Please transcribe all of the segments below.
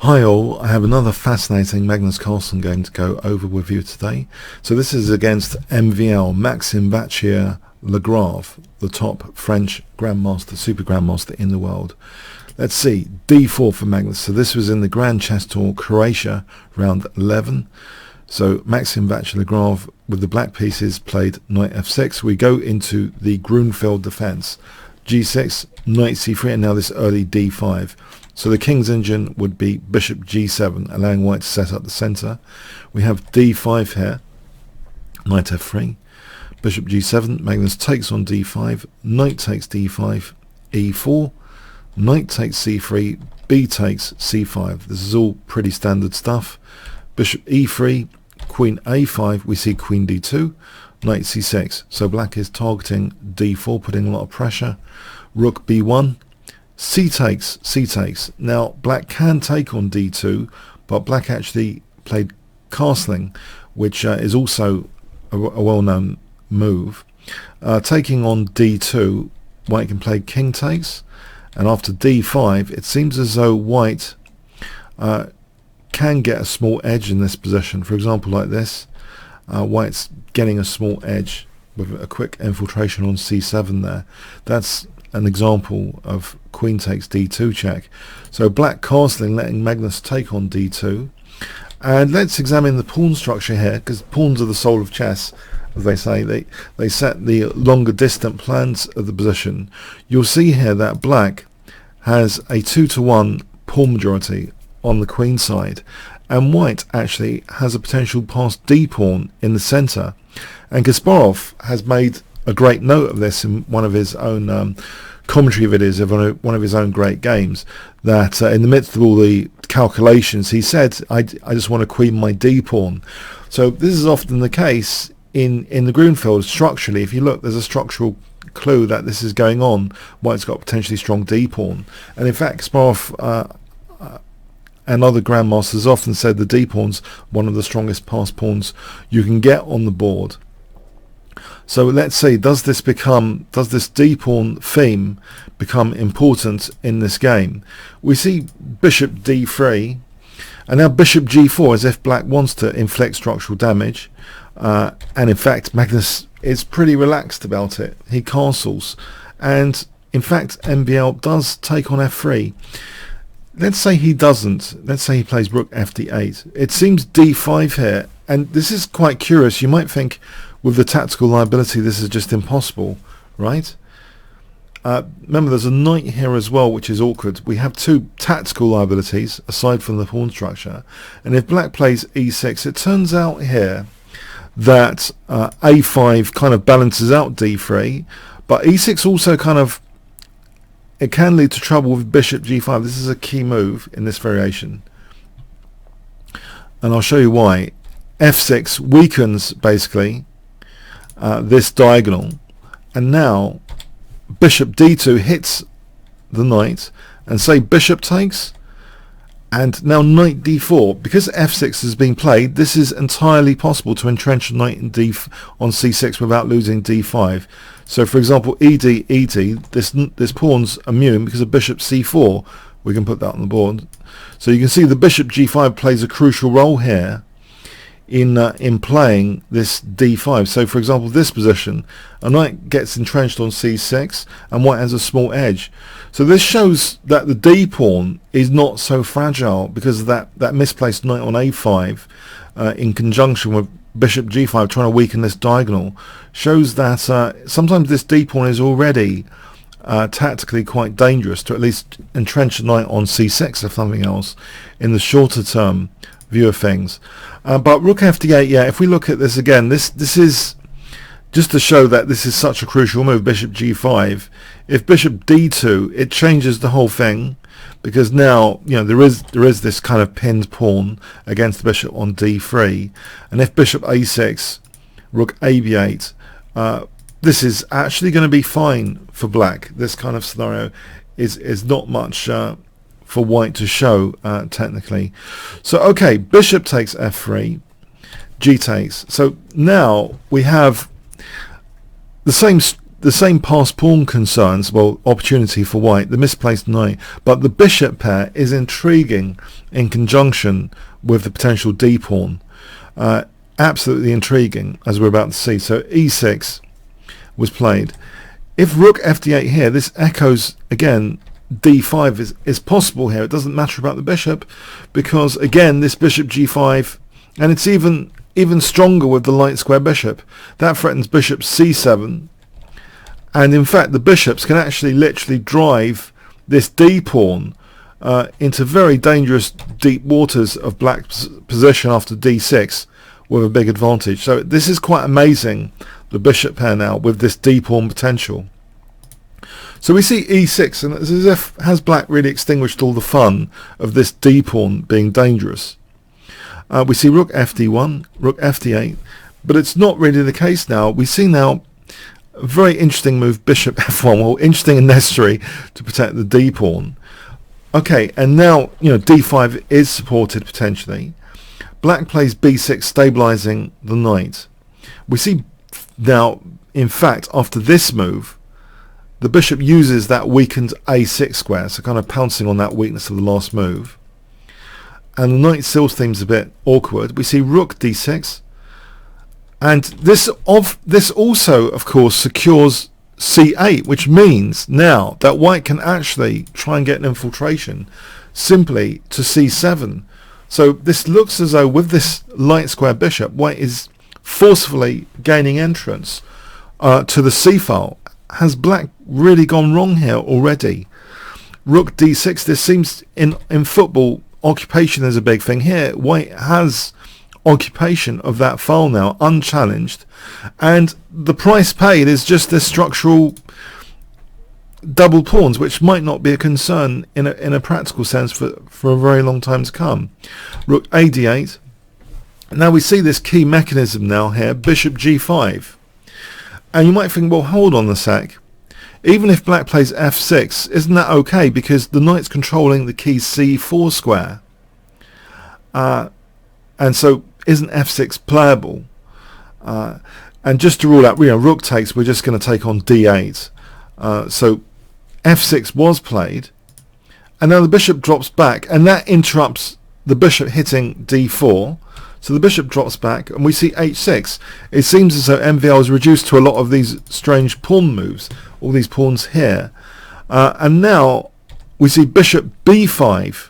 Hi all, I have another fascinating Magnus Carlsen game to go over with you today. So this is against MVL, Maxime Vachier-Lagrave, the top French grandmaster, super grandmaster in the world. Let's see, d4 for Magnus. So this was in the Grand Chess Tour, Croatia, round 11. So Maxime Vachier-Lagrave with the black pieces played knight f6. We go into the Gruenfeld defense. g6, knight c3, and now this early d5. So the king's engine would be bishop g7, allowing white to set up the center. We have d5 here, knight f3, bishop g7, Magnus takes on d5, knight takes d5, e4, knight takes c3, b takes c5. This is all pretty standard stuff. Bishop e3, queen a5, we see queen d2, knight c6. So black is targeting d4, putting a lot of pressure. Rook b1, c takes. Now black can take on d2, but black actually played castling, which is also a well-known move. Taking on d2, white can play king takes, and after d5 it seems as though white can get a small edge in this position. For example, like this, white's getting a small edge with a quick infiltration on c7 there. That's an example of queen takes d2 check. So black castling, letting Magnus take on d2. And let's examine the pawn structure here, because pawns are the soul of chess, as they say. They set the longer distant plans of the position. You'll see here that black has a 2-to-1 pawn majority on the queen side, and white actually has a potential passed d pawn in the center. And Kasparov has made a great note of this in one of his own commentary videos of one of his own great games, that in the midst of all the calculations he said, I just want to queen my d pawn. So this is often the case in the Gruenfeld structurally. If you look, there's a structural clue that this is going on. White's got potentially strong d pawn, and in fact Kasparov and other grandmasters often said the d pawn's one of the strongest passed pawns you can get on the board. So let's see, does this d pawn theme become important in this game? We see bishop d3, and now bishop g4, as if black wants to inflict structural damage, and in fact Magnus is pretty relaxed about it. He castles, and in fact MVL does take on f3. Let's say he doesn't. Let's say he plays rook fd8. It seems d5 here, and this is quite curious. You might think with the tactical liability this is just impossible, right? Remember, there's a knight here as well, which is awkward. We have two tactical liabilities aside from the pawn structure, and if black plays e6, it turns out here that a5 kind of balances out d3, but e6 also kind of, it can lead to trouble with bishop g5. This is a key move in this variation, and I'll show you why. f6 weakens basically this diagonal, and now bishop d2 hits the knight, and say bishop takes, and now knight d4. Because f6 has been played, this is entirely possible to entrench a knight in on c6 without losing d5. So for example, ed, this pawn's immune because of bishop c4. We can put that on the board. So you can see the bishop g5 plays a crucial role here in playing this d5. So for example, this position, a knight gets entrenched on c6 and white has a small edge. So this shows that the d pawn is not so fragile, because of that misplaced knight on a5 in conjunction with bishop g5 trying to weaken this diagonal, shows that sometimes this d pawn is already tactically quite dangerous to at least entrench a knight on c6 if something else in the shorter term view of things. But rook fd8, yeah, if we look at this again, this is just to show that this is such a crucial move. Bishop g5, if bishop d2, it changes the whole thing, because now, you know, there is this kind of pinned pawn against the bishop on d3, and if bishop a6, rook ab8, this is actually going to be fine for black. This kind of scenario is not much for white to show technically. So okay, bishop takes f3, g takes. So now we have the the same passed pawn concerns, well, opportunity for white, the misplaced knight, but the bishop pair is intriguing in conjunction with the potential d pawn. Absolutely intriguing, as we're about to see. So e6 was played. If rook fd8 here, this echoes again d5 is possible here. It doesn't matter about the bishop, because again this bishop g5, and it's even stronger with the light square bishop. That threatens bishop c7, and in fact the bishops can actually literally drive this d pawn into very dangerous deep waters of black's position after d6 with a big advantage. So this is quite amazing, the bishop pair now with this d pawn potential. So we see e6, and it's as if has black really extinguished all the fun of this d pawn being dangerous. We see rook fd1, rook fd8, but it's not really the case now. We see now a very interesting move, bishop f1, well, interesting and necessary to protect the d pawn. Okay, and now, you know, d5 is supported potentially. Black plays b6, stabilizing the knight. We see now, in fact, after this move, the bishop uses that weakened a6 square, so kind of pouncing on that weakness of the last move. And the knight still seems a bit awkward. We see rook d6, and this also, of course, secures c8, which means now that white can actually try and get an infiltration simply to c7. So this looks as though with this light square bishop, white is forcefully gaining entrance to the c file. Has black really gone wrong here already? Rook d6, this seems in football, occupation is a big thing. Here white has occupation of that file now, unchallenged, and the price paid is just this structural double pawns, which might not be a concern in a practical sense for a very long time to come. Rook ad8. Now we see this key mechanism now here, bishop g5, and you might think, well, hold on a sec, even if black plays f6, isn't that okay, because the knight's controlling the key c4 square, and so isn't f6 playable? And just to rule out, you know, rook takes, we're just going to take on d8. So f6 was played, and now the bishop drops back, and that interrupts the bishop hitting d4. So the bishop drops back, and we see h6. It seems as though MVL is reduced to a lot of these strange pawn moves, all these pawns here. And now we see bishop b5.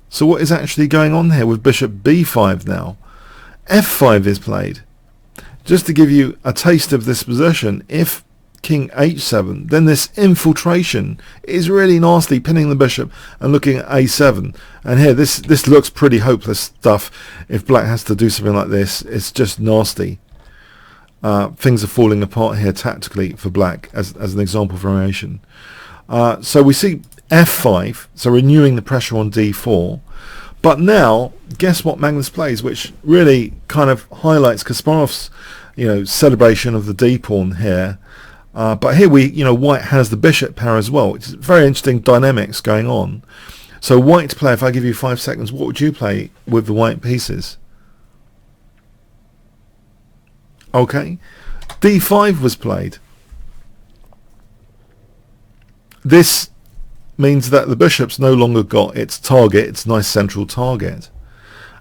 So what is actually going on here with bishop b5 now? f5 is played. Just to give you a taste of this position, if king h7, then this infiltration is really nasty, pinning the bishop and looking at a7. And here this looks pretty hopeless stuff. If black has to do something like this, it's just nasty. Things are falling apart here tactically for black, as an example variation. So we see f5, so renewing the pressure on d4. But now, guess what Magnus plays, which really kind of highlights Kasparov's, you know, celebration of the d pawn here. But here white has the bishop pair as well, which is very interesting dynamics going on. So white to play, if I give you 5 seconds, what would you play with the white pieces? Okay, d5 was played. This means that the bishop's no longer got its target, its nice central target.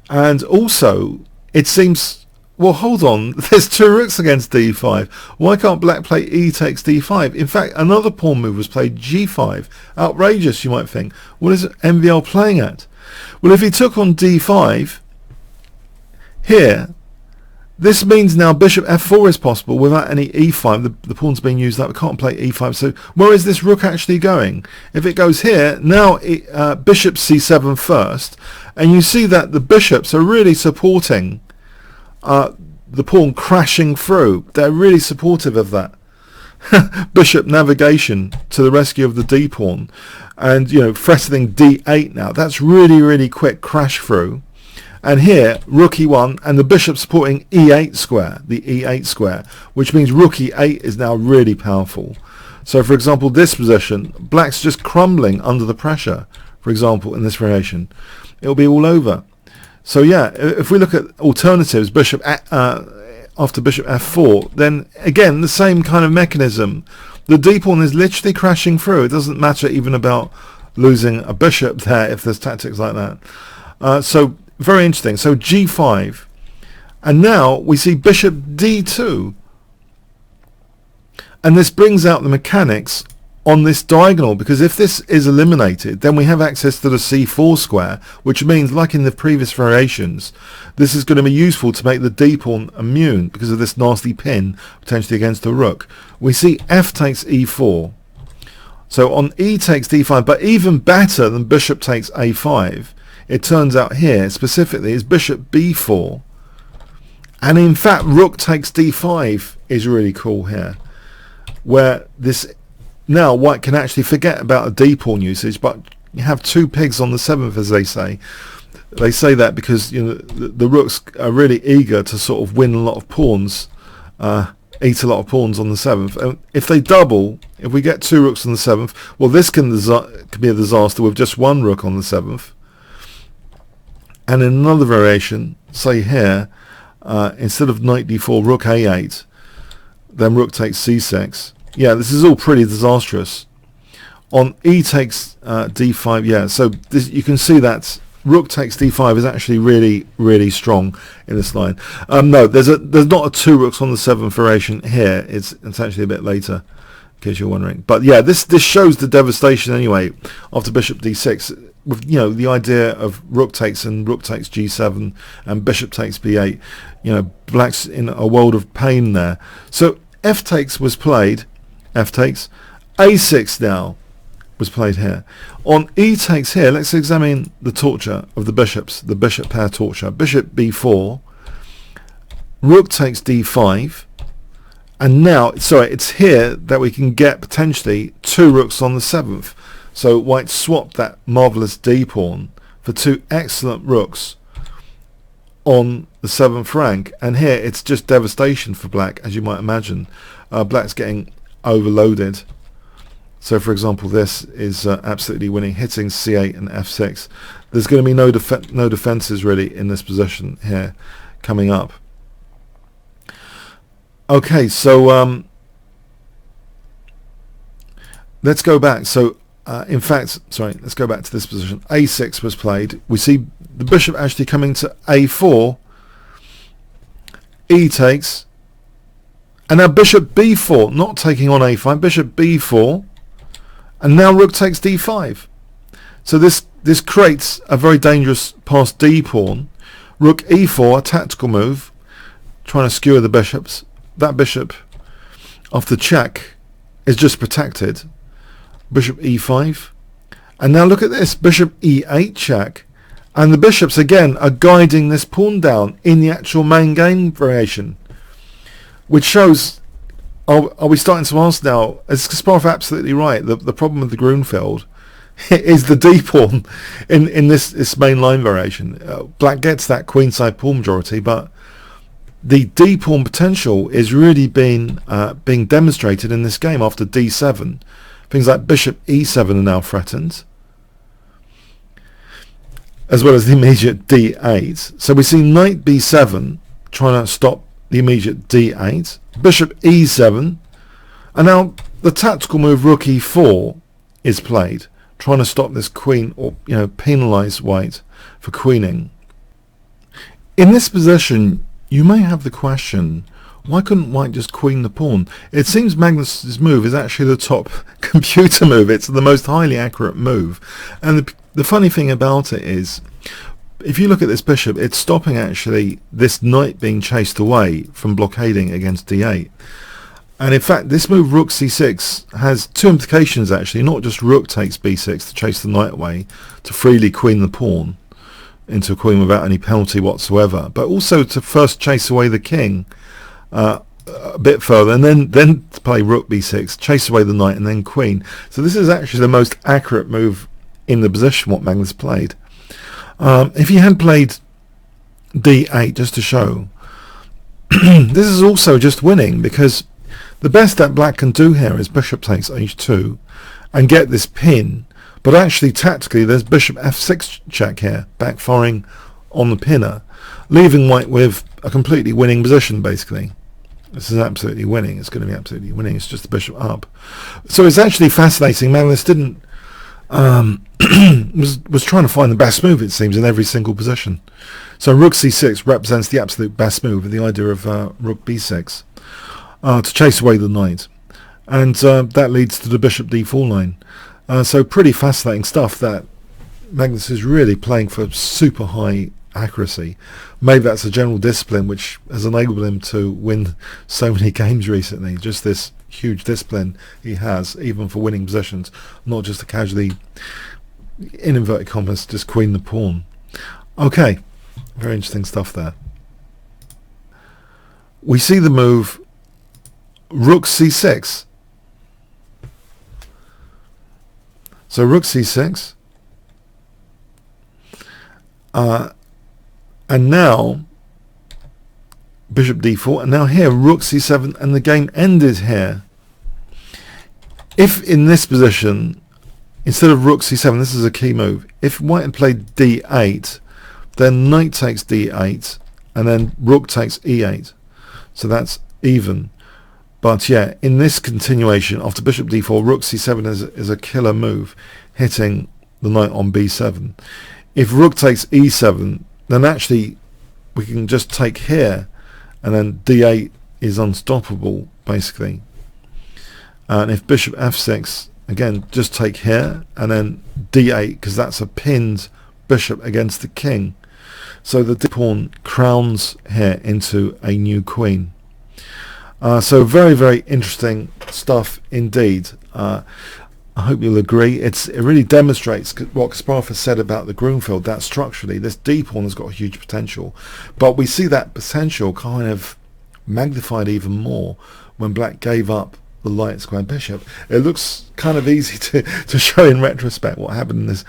And also, it seems, well, hold on, there's two rooks against d5. Why can't black play e takes d5? In fact, another pawn move was played g5. Outrageous, you might think. What is MVL playing at? Well, if he took on d5 here, this means now bishop f4 is possible without any e5. The pawn's being used up. We can't play e5. So where is this rook actually going? If it goes here, now bishop c7 first. And you see that the bishops are really supporting the pawn crashing through. They're really supportive of that. Bishop navigation to the rescue of the d pawn. And, you know, threatening d8 now. That's really, really quick crash through. And here, rook e1, and the bishop supporting e8 square, the e8 square, which means rook e8 is now really powerful. So, for example, this position, black's just crumbling under the pressure, for example, in this variation. It'll be all over. So, yeah, if we look at alternatives, bishop after bishop f4, then again the same kind of mechanism. The d pawn is literally crashing through. It doesn't matter even about losing a bishop there if there's tactics like that. So very interesting. So g5, and now we see bishop d2, and this brings out the mechanics on this diagonal, because if this is eliminated, then we have access to the c4 square, which means, like in the previous variations, this is going to be useful to make the d pawn immune because of this nasty pin potentially against the rook. We see f takes e4, so on e takes d5, but even better than bishop takes a5, it turns out here specifically is bishop b4, and in fact rook takes d5 is really cool here, where this now white can actually forget about a d pawn usage, but you have two pigs on the 7th, as they say. They say that because, you know, the rooks are really eager to sort of win a lot of pawns, eat a lot of pawns on the 7th. And if they double, if we get two rooks on the 7th, well, this can be a disaster with just one rook on the 7th. And in another variation, say here, instead of knight d4, rook a8, then rook takes c6. Yeah, this is all pretty disastrous. On e takes d5, yeah, so this, you can see that rook takes d5 is actually really, really strong in this line. No, there's not a two rooks on the 7th variation here. It's actually a bit later, in case you're wondering. But yeah, this shows the devastation anyway after bishop d6. With, you know, the idea of rook takes and rook takes g7 and bishop takes b8. You know, black's in a world of pain there. So f takes was played. F takes. a6 now was played here. On e takes here, let's examine the torture of the bishops, the bishop pair torture. Bishop b4, rook takes d5, and now, sorry, it's here that we can get potentially two rooks on the 7th. So white swapped that marvellous d pawn for two excellent rooks on the 7th rank, and here it's just devastation for black, as you might imagine. Black's getting overloaded. So for example, this is absolutely winning, hitting c8 and f6. There's going to be no defenses really in this position here coming up. Okay, so let's go back. So in fact, sorry, let's go back to this position. a6 was played. We see the bishop actually coming to a4. E takes. And now bishop b4, not taking on a5, bishop b4, and now rook takes d5. So this creates a very dangerous passed d pawn. Rook e4, a tactical move, trying to skewer the bishops. That bishop, after check, is just protected. Bishop e5, and now look at this, bishop e8 check, and the bishops again are guiding this pawn down in the actual main game variation. Which shows, are we starting to ask now, is Kasparov absolutely right? The problem with the Gruenfeld is the d pawn in this main line variation. Black gets that queenside pawn majority, but the d pawn potential is really being demonstrated in this game after d7. Things like bishop e7 are now threatened, as well as the immediate d8. So we see knight b7 trying to stop the immediate d8, bishop e7, and now the tactical move rook e4 is played, trying to stop this queen, or penalise white for queening. In this position, you may have the question, why couldn't white just queen the pawn? It seems Magnus's move is actually the top computer move. It's the most highly accurate move, and the funny thing about it is, if you look at this bishop, it's stopping actually this knight being chased away from blockading against d8. And in fact, this move rook c6 has two implications actually, not just rook takes b6 to chase the knight away, to freely queen the pawn into a queen without any penalty whatsoever, but also to first chase away the king a bit further, and then to play rook b6, chase away the knight, and then queen. So this is actually the most accurate move in the position what Magnus played. If he had played d8 just to show, this is also just winning, because the best that black can do here is bishop takes h2 and get this pin, but actually tactically there's bishop f6 check here, backfiring on the pinner, leaving white with a completely winning position, basically. This is absolutely winning. It's going to be absolutely winning. It's just the bishop up. So it's actually fascinating. Magnus didn't was trying to find the best move, it seems, in every single position. So rook c6 represents the absolute best move, the idea of rook b6 to chase away the knight, and that leads to the bishop d4 line. So pretty fascinating stuff that Magnus is really playing for super high accuracy. Maybe that's a general discipline which has enabled him to win so many games recently. Just this huge discipline he has, even for winning positions, not just to casually, in inverted commas, just queen the pawn. Okay, very interesting stuff there. We see the move rook c6. So rook c6. And now bishop d4, and now here rook c7, and the game ended here. If in this position, instead of rook c7, this is a key move, if white had played d8, then knight takes d8, and then rook takes e8. So that's even. But yeah, in this continuation, after bishop d4, rook c7 is a killer move, hitting the knight on b7. If rook takes e7, then actually we can just take here, and then d8 is unstoppable, basically. And if bishop f6, again, just take here, and then d8, because that's a pinned bishop against the king. So the d pawn crowns here into a new queen. So very, very interesting stuff indeed. I hope you'll agree. It really demonstrates what Kasparov has said about the Gruenfeld, that structurally this d pawn has got huge potential, but we see that potential kind of magnified even more when black gave up the light square bishop. It looks kind of easy to show in retrospect what happened in this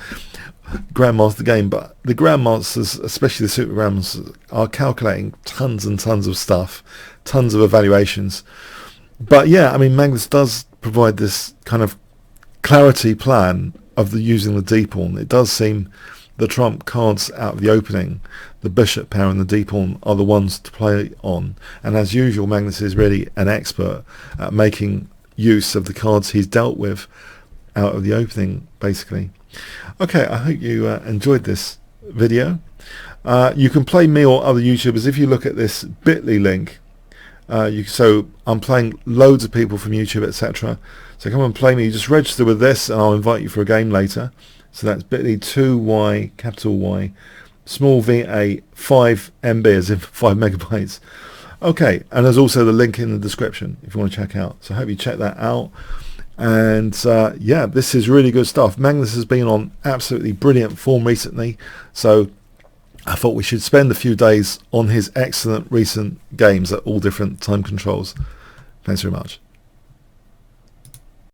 grandmaster game, but the grandmasters, especially the super grandmasters, are calculating tons and tons of stuff, tons of evaluations. But yeah, I mean, Magnus does provide this kind of clarity plan of using the d pawn. It does seem the trump cards out of the opening, the bishop pair and the d pawn, are the ones to play on. And as usual, Magnus is really an expert at making use of the cards he's dealt with out of the opening, basically. Okay, I hope you enjoyed this video. You can play me or other YouTubers if you look at this bit.ly link. So I'm playing loads of people from YouTube, etc. So come and play me. You just register with this and I'll invite you for a game later. So that's bit.ly 2y, capital Y, small VA 5 MB, as in 5 megabytes. Okay, and there's also the link in the description if you want to check out. So I hope you check that out. And yeah, this is really good stuff. Magnus has been on absolutely brilliant form recently. So I thought we should spend a few days on his excellent recent games at all different time controls. Thanks very much.